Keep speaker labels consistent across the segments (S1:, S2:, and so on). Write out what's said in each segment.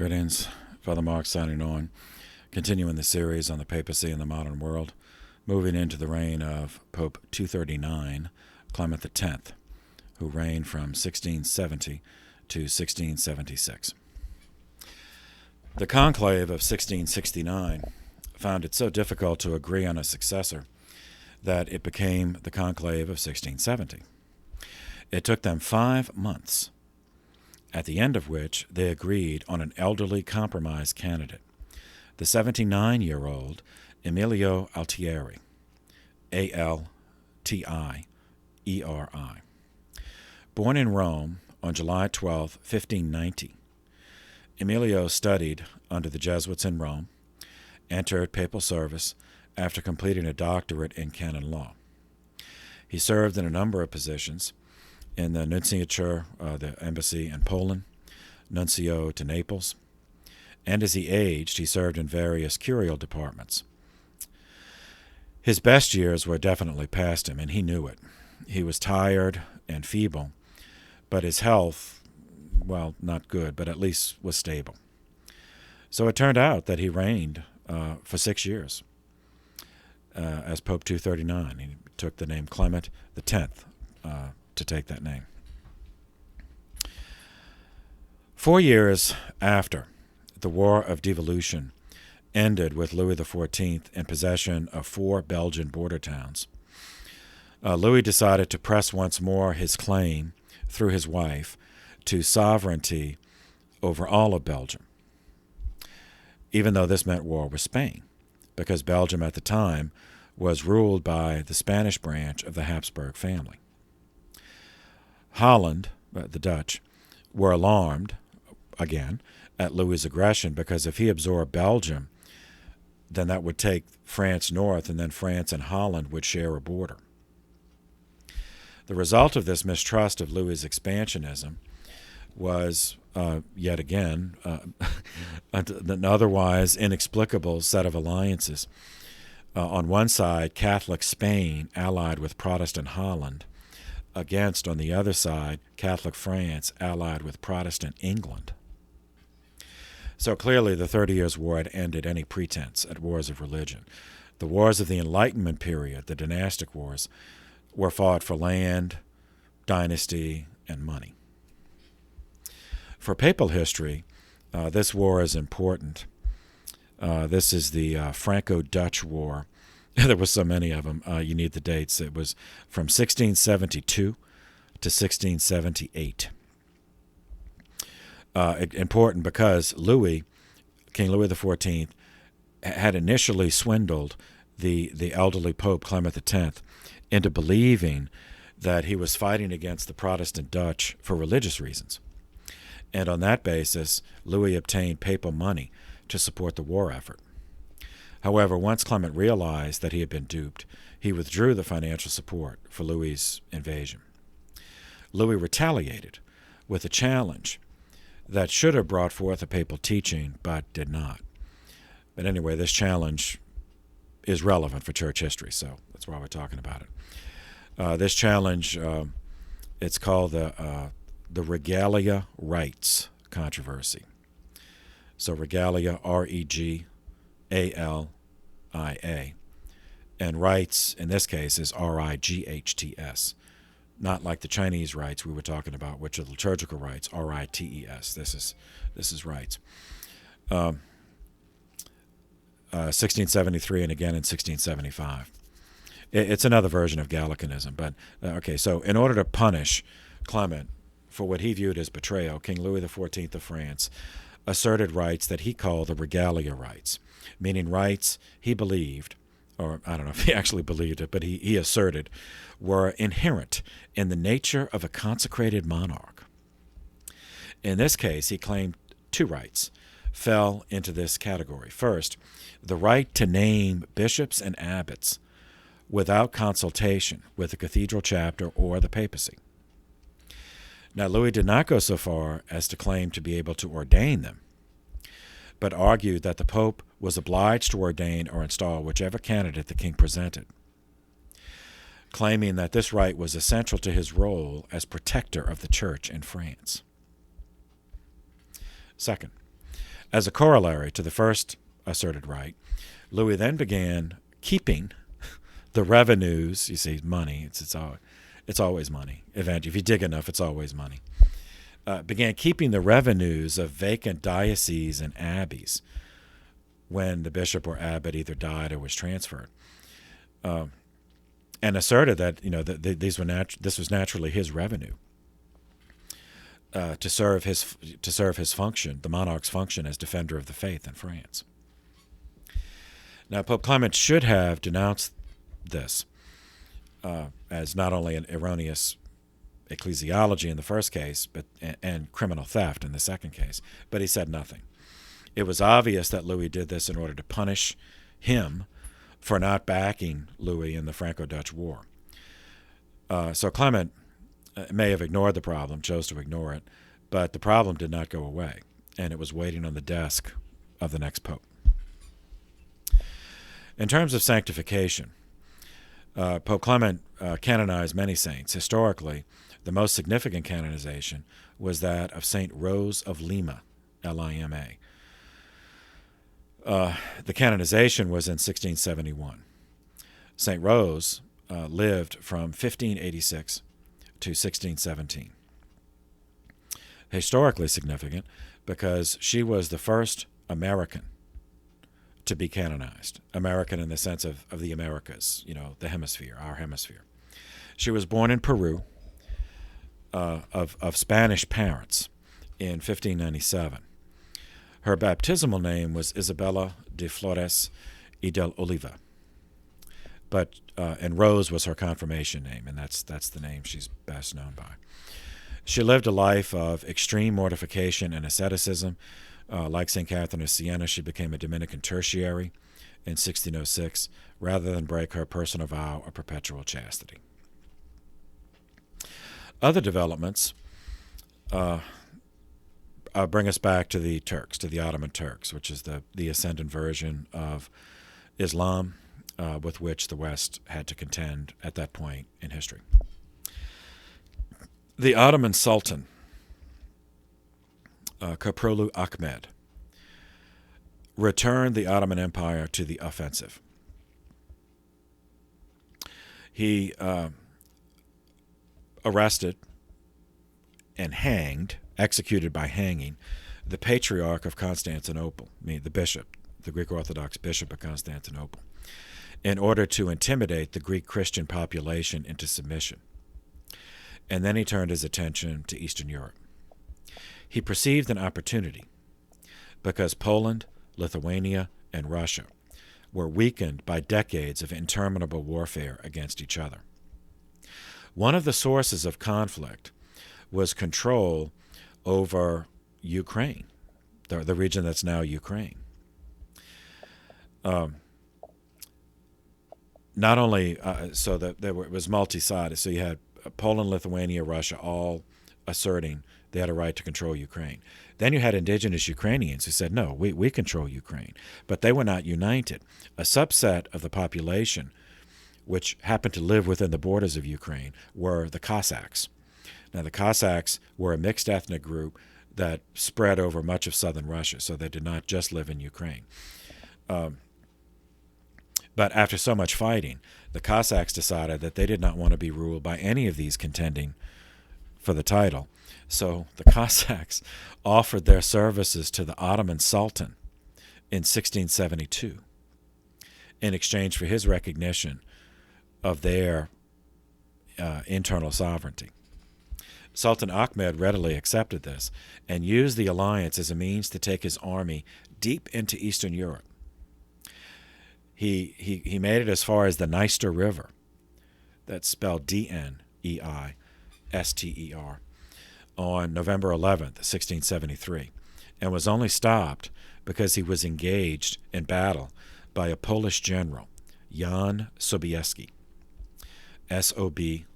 S1: Greetings, Father Mark signing on, continuing the series on the papacy in the modern world, moving into the reign of Pope 239, Clement X, who reigned from 1670 to 1676. The conclave of 1669 found it so difficult to agree on a successor that it became the conclave of 1670. It took them 5 months, at the end of which they agreed on an elderly compromise candidate, the 79-year-old Emilio Altieri, A-L-T-I-E-R-I. Born in Rome on July 12, 1590, Emilio studied under the Jesuits in Rome, entered papal service after completing a doctorate in canon law. He served in a number of positions in the nunciature, the embassy in Poland, nuncio to Naples, and as he aged, he served in various curial departments. His best years were definitely past him, and he knew it. He was tired and feeble, but his health, well, not good, but at least was stable. So it turned out that he reigned for 6 years as Pope 239. He took the name Clement X to take that name. 4 years after the War of Devolution ended with Louis XIV in possession of 4 Belgian border towns, Louis decided to press once more his claim, through his wife, to sovereignty over all of Belgium, even though this meant war with Spain, because Belgium at the time was ruled by the Spanish branch of the Habsburg family. Holland, the Dutch, were alarmed, again, at Louis's aggression, because if he absorbed Belgium, then that would take France north, and then France and Holland would share a border. The result of this mistrust of Louis's expansionism was, yet again, an otherwise inexplicable set of alliances. On one side, Catholic Spain allied with Protestant Holland, against, on the other side, Catholic France allied with Protestant England. So clearly the 30 Years' War had ended any pretense at wars of religion. The wars of the Enlightenment period, the dynastic wars, were fought for land, dynasty, and money. For papal history, this war is important. This is the Franco-Dutch War. There were so many of them. You need the dates. It was from 1672 to 1678. Important because King Louis XIV, had initially swindled the elderly Pope Clement X into believing that he was fighting against the Protestant Dutch for religious reasons. And on that basis, Louis obtained papal money to support the war effort. However, once Clement realized that he had been duped, he withdrew the financial support for Louis's invasion. Louis retaliated with a challenge that should have brought forth a papal teaching, but did not. But anyway, this challenge is relevant for church history, so that's why we're talking about it. This challenge, it's called the Regalia Rights controversy. So Regalia, R-E-G-A-L-I-A. And rights, in this case, is R-I-G-H-T-S. Not like the Chinese rites we were talking about, which are liturgical rites, R-I-T-E-S. This is rights. 1673 and again in 1675. It's another version of Gallicanism. But, okay, so in order to punish Clement for what he viewed as betrayal, King Louis XIV of France asserted rights that he called the Regalia rights, meaning rights he believed, or I don't know if he actually believed it, but he asserted, were inherent in the nature of a consecrated monarch. In this case, he claimed 2 rights fell into this category. First, the right to name bishops and abbots without consultation with the cathedral chapter or the papacy. Now, Louis did not go so far as to claim to be able to ordain them, but argued that the Pope was obliged to ordain or install whichever candidate the king presented, claiming that this right was essential to his role as protector of the Church in France. Second, As a corollary to the first asserted right, Louis then began keeping the revenues. You see, money. It's always money. If you dig enough, it's always money. Began keeping the revenues of vacant dioceses and abbeys when the bishop or abbot either died or was transferred, and asserted that this was naturally his revenue to serve his function, the monarch's function as defender of the faith in France. Now, Pope Clement should have denounced this as not only an erroneous ecclesiology in the first case, and criminal theft in the second case, but he said nothing. It was obvious that Louis did this in order to punish him for not backing Louis in the Franco-Dutch War. So Clement may have ignored the problem, chose to ignore it, but the problem did not go away, and it was waiting on the desk of the next pope. In terms of sanctification, Pope Clement canonized many saints. Historically, the most significant canonization was that of Saint Rose of Lima, Lima. The canonization was in 1671. Saint Rose lived from 1586 to 1617. Historically significant because she was the first American to be canonized. American in the sense of the Americas, the hemisphere, our hemisphere. She was born in Peru of Spanish parents in 1597. Her baptismal name was Isabella de Flores y del Oliva, and Rose was her confirmation name, and that's the name she's best known by. She lived a life of extreme mortification and asceticism. Like St. Catherine of Siena, she became a Dominican tertiary in 1606, rather than break her personal vow of perpetual chastity. Other developments bring us back to the Turks, to the Ottoman Turks, which is the ascendant version of Islam with which the West had to contend at that point in history. The Ottoman Sultan, Köprülü Ahmed, returned the Ottoman Empire to the offensive. He arrested and executed by hanging, the Patriarch of Constantinople, the bishop, the Greek Orthodox bishop of Constantinople, in order to intimidate the Greek Christian population into submission. And then he turned his attention to Eastern Europe. He perceived an opportunity because Poland, Lithuania, and Russia were weakened by decades of interminable warfare against each other. One of the sources of conflict was control over Ukraine, the region that's now Ukraine. Not only it was multi-sided. So you had Poland, Lithuania, Russia all asserting they had a right to control Ukraine. Then you had indigenous Ukrainians who said, no, we control Ukraine. But they were not united. A subset of the population, which happened to live within the borders of Ukraine, were the Cossacks. Now, the Cossacks were a mixed ethnic group that spread over much of southern Russia, so they did not just live in Ukraine. But after so much fighting, the Cossacks decided that they did not want to be ruled by any of these contending for the title. So the Cossacks offered their services to the Ottoman Sultan in 1672 in exchange for his recognition of their internal sovereignty. Sultan Ahmed readily accepted this and used the alliance as a means to take his army deep into Eastern Europe. He made it as far as the Dniester River. That's spelled Dneister, on November 11th, 1673, and was only stopped because he was engaged in battle by a Polish general, Jan Sobieski, Sobieski,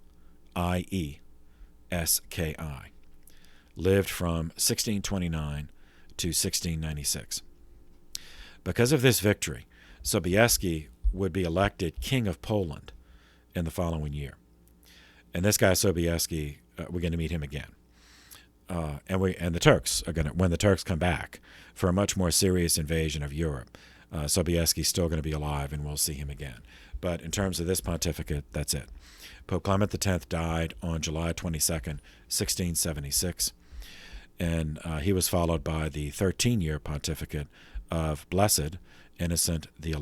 S1: lived from 1629 to 1696. Because of this victory, Sobieski would be elected King of Poland in the following year. And this guy, Sobieski, we're going to meet him again. and the Turks are going to, when the Turks come back for a much more serious invasion of Europe, Sobieski's still going to be alive, and we'll see him again. But in terms of this pontificate, that's it. Pope Clement X died on July 22nd, 1676, and he was followed by the 13-year pontificate of Blessed Innocent XI.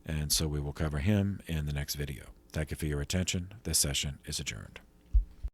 S1: And so we will cover him in the next video. Thank you for your attention. This session is adjourned.